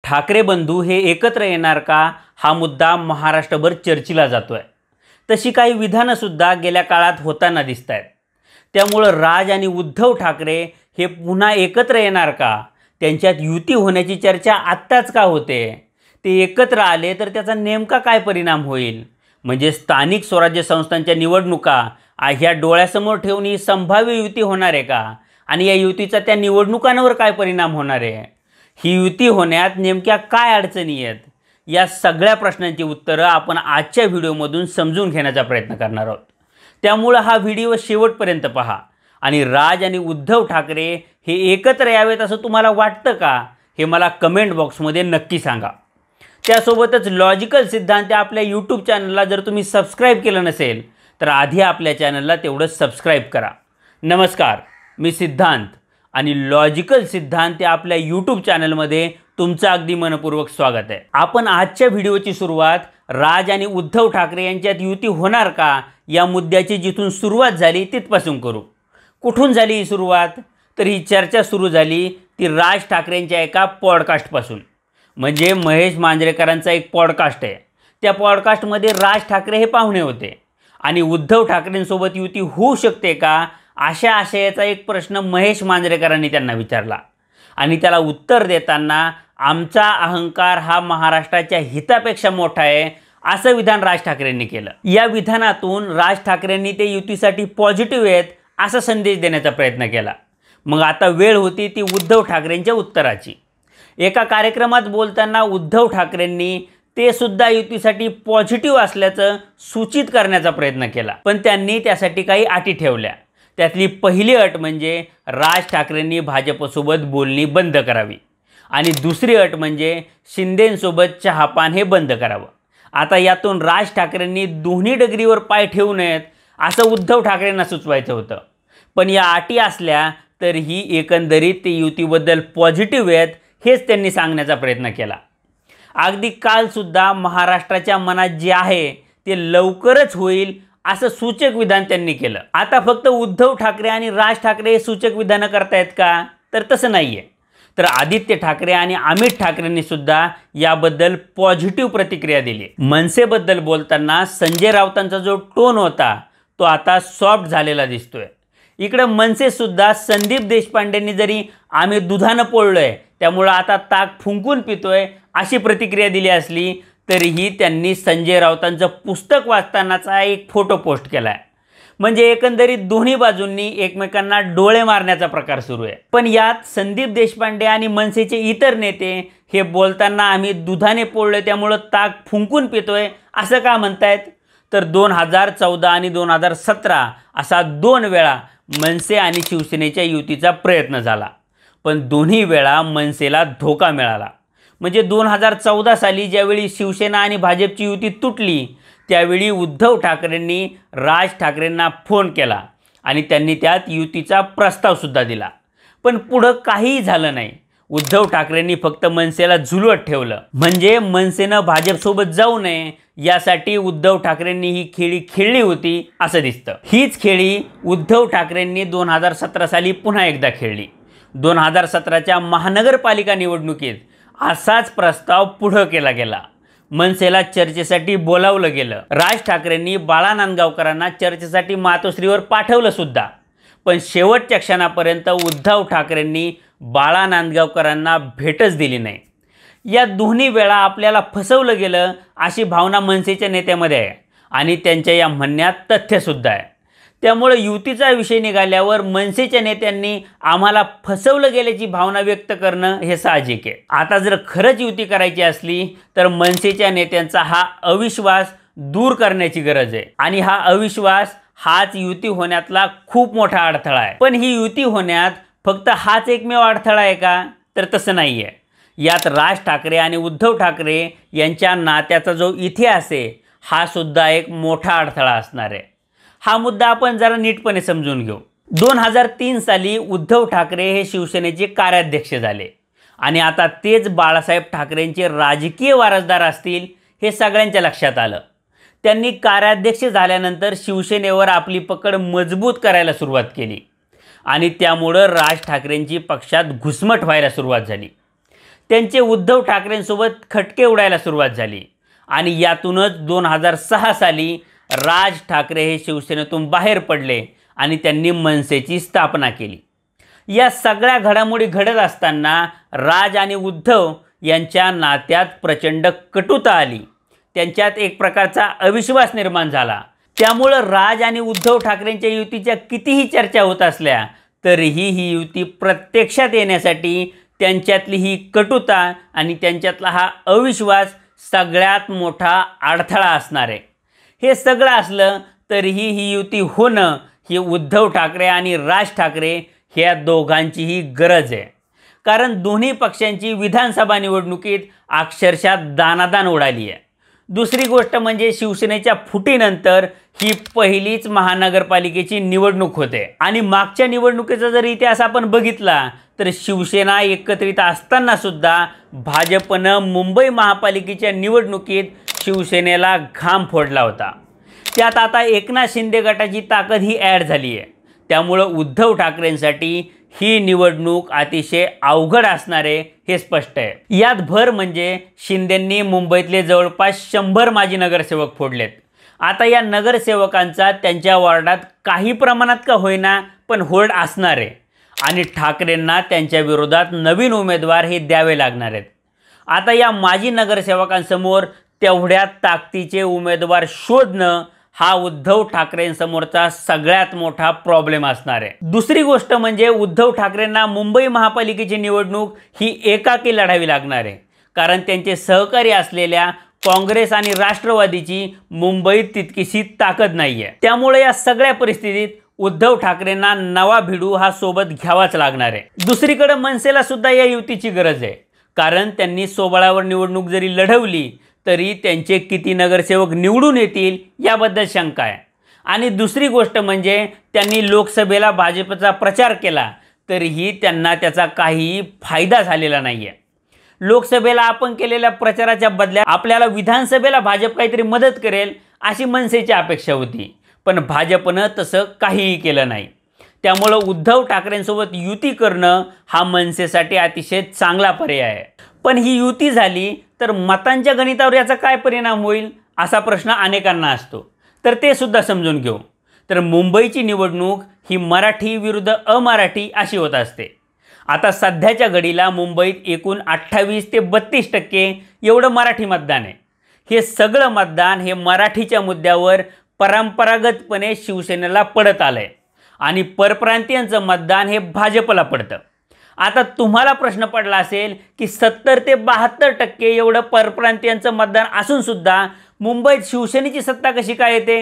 ठाकरे बंधू हे एकत्र येणार का हा मुद्दा महाराष्ट्रभर चर्चेला जातोय। तशी काही विधानंसुद्धा गेल्या काळात होताना दिसत आहेत। त्यामुळे राज आणि उद्धव ठाकरे हे पुन्हा एकत्र येणार का, त्यांच्यात युती होण्याची चर्चा आत्ताच का होते, ते एकत्र आले तर त्याचा नेमका काय परिणाम होईल, म्हणजे स्थानिक स्वराज्य संस्थांच्या निवडणुका ह्या डोळ्यासमोर ठेवून ही संभाव्य युती होणार आहे का, आणि या युतीचा त्या निवडणुकांवर काय परिणाम होणार आहे, ही युती होण्यात नेमक्या काय अडचणी आहेत, या सगळ्या प्रश्नांची उत्तरं आपण आजच्या व्हिडिओमधून समजून घेण्याचा प्रयत्न करणार आहोत। त्यामुळे हा व्हिडिओ शेवटपर्यंत पहा आणि राज आणि उद्धव ठाकरे हे एकत्र यावेत असं तुम्हाला वाटतं का, हे मला कमेंट बॉक्समध्ये नक्की सांगा। त्यासोबतच लॉजिकल सिद्धांत आपल्या यूट्यूब चॅनलला जर तुम्ही सबस्क्राईब केलं नसेल तर आधी आपल्या चॅनलला तेवढं सबस्क्राईब करा। नमस्कार, मी सिद्धांत आणि लॉजिकल सिद्धांत आपल्या यूट्यूब चॅनलमध्ये तुमचं अगदी मनपूर्वक स्वागत आहे। आपण आजच्या व्हिडिओची सुरुवात राज आणि उद्धव ठाकरे यांच्यात युती होणार का या मुद्द्याची जिथून सुरुवात झाली तिथपासून करू। कुठून झाली ही सुरुवात, तर ही चर्चा सुरू झाली ती राज ठाकरेंच्या एका पॉडकास्टपासून, म्हणजे महेश मांजरेकरांचा एक पॉडकास्ट आहे। त्या पॉडकास्टमध्ये राज ठाकरे हे पाहुणे होते आणि उद्धव ठाकरेंसोबत युती होऊ शकते का अशा आशयाचा एक प्रश्न महेश मांजरेकरांनी त्यांना विचारला आणि त्याला उत्तर देताना आमचा अहंकार हा महाराष्ट्राच्या हितापेक्षा मोठा आहे असं विधान राज ठाकरेंनी केलं। या विधानातून राज ठाकरेंनी ते युतीसाठी पॉझिटिव्ह आहेत असा संदेश देण्याचा प्रयत्न केला। मग आता वेळ होती ती उद्धव ठाकरेंच्या उत्तराची। एका कार्यक्रमात बोलताना उद्धव ठाकरेंनी ते सुद्धा युतीसाठी पॉझिटिव्ह असल्याचं सूचित करण्याचा प्रयत्न केला, पण त्यांनी त्यासाठी काही अटी ठेवल्या। त्यातली पहिली अट म्हणजे राज ठाकरेंनी भाजपसोबत बोलणी बंद करावी आणि दुसरी अट म्हणजे शिंदेंसोबत चहापान हे बंद करावं। आता यातून राज ठाकरेंनी दोन्ही डगरीवर पाय ठेवू नयेत असं उद्धव ठाकरेंना सुचवायचं होतं, पण या अटी असल्या तरीही एकंदरीत ते युतीबद्दल पॉझिटिव्ह आहेत हेच त्यांनी सांगण्याचा प्रयत्न केला। अगदी कालसुद्धा महाराष्ट्राच्या मनात जे आहे ते लवकरच होईल असं सूचक विधान त्यांनी केलं। आता फक्त उद्धव ठाकरे आणि राज ठाकरे हे सूचक विधानं करतायत का, तर तसं नाही आहे। तर आदित्य ठाकरे आणि अमित ठाकरेंनी सुद्धा याबद्दल पॉझिटिव्ह प्रतिक्रिया दिली। मनसेबद्दल बोलताना संजय राऊतांचा जो टोन होता तो आता सॉफ्ट झालेला दिसतोय। इकडे मनसेसुद्धा संदीप देशपांडेंनी जरी आम्ही दुधानं पोळलोय त्यामुळे आता ताक फुंकून पितोय अशी प्रतिक्रिया दिली असली तरीही त्यांनी संजय राऊतांचं पुस्तक वाचतानाचा एक फोटो पोस्ट केला आहे। म्हणजे एकंदरीत दोन्ही बाजूंनी एकमेकांना डोळे मारण्याचा प्रकार सुरू आहे। पण यात संदीप देशपांडे आणि मनसेचे इतर नेते हे बोलताना आम्ही दुधाने पोळलोय त्यामुळे ताक फुंकून पितोय असं का म्हणतायत, तर 2014 आणि 2017 असा 2 वेळा मनसे आणि शिवसेनेच्या युतीचा प्रयत्न झाला, पण दोन्ही वेळा मनसेला धोका मिळाला। म्हणजे 2014 साली ज्यावेळी शिवसेना आणि भाजपची युती तुटली त्यावेळी उद्धव ठाकरेंनी राज ठाकरेंना फोन केला आणि त्यांनी त्यात युतीचा प्रस्तावसुद्धा दिला, पण पुढं काहीही झालं नाही। उद्धव ठाकरेंनी फक्त मनसेला झुलवत ठेवलं, म्हणजे मनसेनं भाजपसोबत जाऊ नये यासाठी उद्धव ठाकरेंनी ही खेळी खेळली होती असं दिसतं। हीच खेळी उद्धव ठाकरेंनी 2017 साली पुन्हा एकदा खेळली। 2017च्या महानगरपालिका निवडणुकीत असाच प्रस्ताव पुढे केला गेला, मनसेला चर्चेसाठी बोलावलं गेलं। राज ठाकरेंनी बाळा नांदगावकरांना चर्चेसाठी मातोश्रीवर पाठवलं सुद्धा, पण शेवटच्या क्षणापर्यंत उद्धव ठाकरेंनी बाळा नांदगावकरांना भेटच दिली नाही। या दोन्ही वेळा आपल्याला फसवलं गेलं अशी भावना मनसेच्या नेत्यामध्ये आहे आणि त्यांच्या या म्हणण्यात तथ्यसुद्धा आहे। त्यामुळे युतीचा विषय निघाल्यावर मनसेच्या नेत्यांनी आम्हाला फसवलं गेल्याची भावना व्यक्त करणं हे साहजिक आहे। आता जर खरंच युती करायची असली तर मनसेच्या नेत्यांचा हा अविश्वास दूर करण्याची गरज आहे आणि हा अविश्वास हाच युती होण्यातला खूप मोठा अडथळा आहे। पण ही युती होण्यात फक्त हाच एकमेव अडथळा आहे का, तर तसं नाही आहे। यात राज ठाकरे आणि उद्धव ठाकरे यांच्या नात्याचा जो इतिहास आहे हा सुद्धा एक मोठा अडथळा असणार आहे। हा मुद्दा आपण जरा नीटपणे समजून घेऊ। 2003 साली उद्धव ठाकरे हे शिवसेनेचे कार्याध्यक्ष झाले आणि आता तेच बाळासाहेब ठाकरेंचे राजकीय वारसदार असतील हे सगळ्यांच्या लक्षात आलं। त्यांनी कार्याध्यक्ष झाल्यानंतर शिवसेनेवर आपली पकड मजबूत करायला सुरुवात केली आणि त्यामुळे राज ठाकरेंची पक्षात घुसमट व्हायला सुरुवात झाली। त्यांचे उद्धव ठाकरेंसोबत खटके उडायला सुरुवात झाली आणि यातूनच 2006 साली राज ठाकरे हे शिवसेनेतून बाहेर पडले आणि त्यांनी मनसेची स्थापना केली। या सगळ्या घडामोडी घडत असताना राज आणि उद्धव यांच्या नात्यात प्रचंड कटुता आली, त्यांच्यात एक प्रकारचा अविश्वास निर्माण झाला। त्यामुळे राज आणि उद्धव ठाकरेंच्या युतीच्या कितीही चर्चा होत असल्या तरीही ही युती प्रत्यक्षात येण्यासाठी त्यांच्यातली ही कटुता आणि त्यांच्यातला हा अविश्वास सगळ्यात मोठा अडथळा असणार आहे। हे सगळं असलं तरीही ही युती होणं ही उद्धव ठाकरे आणि राज ठाकरे ह्या दोघांचीही गरज आहे, कारण दोन्ही पक्षांची विधानसभा निवडणुकीत अक्षरशः दानादान उडाली आहे। दुसरी गोष्ट म्हणजे शिवसेनेच्या फुटीनंतर ही पहिलीच महानगरपालिकेची निवडणूक होते आणि मागच्या निवडणुकीचा जर इतिहास आपण बघितला तर शिवसेना एकत्रित असताना सुद्धा भाजपनं मुंबई महापालिकेच्या निवडणुकीत शिवसेनेला घाम फोडला होता। त्यात आता एकनाथ शिंदे गटाची ताकद ही ॲड झाली आहे, त्यामुळे उद्धव ठाकरेंसाठी ही निवडणूक अतिशय अवघड असणार आहे हे स्पष्ट आहे। यात भर म्हणजे शिंदेंनी मुंबईतले जवळपास 100 माजी नगरसेवक फोडलेत। आता या नगरसेवकांचा त्यांच्या वॉर्डात काही प्रमाणात का होईना पण होल्ड असणार आहे आणि ठाकरेंना त्यांच्या विरोधात नवीन उमेदवार हे द्यावे लागणार आहेत। आता या माजी नगरसेवकांसमोर तेवढ्या ताकदीचे उमेदवार शोधणं हा उद्धव ठाकरेंसमोरचा सगळ्यात मोठा प्रॉब्लेम असणार आहे। दुसरी गोष्ट म्हणजे उद्धव ठाकरेंना मुंबई महापालिकेची निवडणूक ही एकाकी लढावी लागणार आहे, कारण त्यांचे सहकारी असलेल्या काँग्रेस आणि राष्ट्रवादीची मुंबईत तितकीशी ताकद नाही आहे। त्यामुळे या सगळ्या परिस्थितीत उद्धव ठाकरेंना नवा भिडू हा सोबत घ्यावाच लागणार आहे। दुसरीकडे मनसेला सुद्धा या युतीची गरज आहे, कारण त्यांनी सोबळावर निवडणूक जरी लढवली तरी त्यांचे किती नगरसेवक निवडून येतील याबद्दल शंका आहे। आणि दुसरी गोष्ट म्हणजे त्यांनी लोकसभेला भाजपचा प्रचार केला तरीही त्यांना त्याचा काही फायदा झालेला नाही आहे। लोकसभेला आपण केलेल्या प्रचाराच्या बदल्यात आपल्याला विधानसभेला भाजप काहीतरी मदत करेल अशी मनसेची अपेक्षा होती, पण भाजपनं तसं काहीही केलं नाही। त्यामुळे उद्धव ठाकरेंसोबत युती करणं हा मनसेसाठी अतिशय चांगला पर्याय आहे। पण ही युती झाली तर मतांच्या गणितावर याचा काय परिणाम होईल असा प्रश्न अनेकांना असतो, तर ते सुद्धा समजून घेऊ। तर मुंबईची निवडणूक ही मराठी विरुद्ध अमराठी अशी होत असते। आता सध्याच्या घडीला मुंबईत एकूण 28 ते 32% एवढं मराठी मतदान आहे। हे सगळं मतदान हे मराठीच्या मुद्द्यावर परंपरागतपणे शिवसेनेला पडत आलं आहे आणि परप्रांतीयांचं मतदान हे भाजपला पडतं। आता तुम्हाला प्रश्न पडला असेल की 70 ते 72% एवढं परप्रांतीयांचं मतदान असून सुद्धा मुंबईत शिवसेनेची सत्ता कशी काय येते?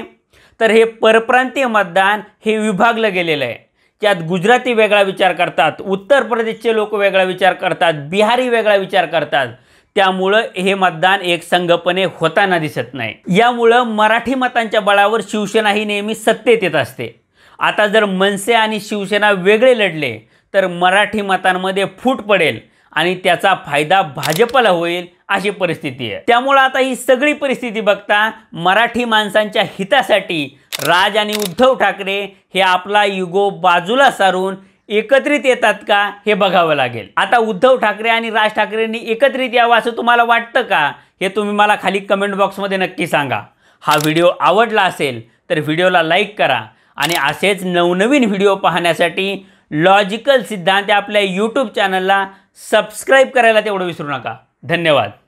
तर हे परप्रांतीय मतदान हे विभागलं गेलेलं आहे। त्यात गुजराती वेगळा विचार करतात, उत्तर प्रदेशचे लोक वेगळा विचार करतात, बिहारी वेगळा विचार करतात, त्यामुळं हे मतदान एकसंघपणे होताना दिसत नाही। यामुळं मराठी मतांच्या बळावर शिवसेना ही नेहमी सत्तेत येत असते। आता जर मनसे आणि शिवसेना वेगळे लढले तर मराठी मतांमध्ये फूट पडेल आणि त्याचा फायदा भाजपला होईल अशी परिस्थिती आहे। त्यामुळे आता ही सगळी परिस्थिती बघता मराठी माणसांच्या हितासाठी राज आणि उद्धव ठाकरे हे आपला युगो बाजूला सारून एकत्रित येतात का हे बघावं लागेल। आता उद्धव ठाकरे आणि राज ठाकरेंनी एकत्रित यावं असं तुम्हाला वाटतं का हे तुम्ही मला खाली कमेंट बॉक्समध्ये नक्की सांगा। हा व्हिडिओ आवडला असेल तर व्हिडिओला लाईक करा आणि असेच नवनवीन व्हिडिओ पाहण्यासाठी लॉजिकल सिद्धांत आपल्या यूट्यूब चॅनलला सबस्क्राईब करायला तेवढं विसरू नका। धन्यवाद।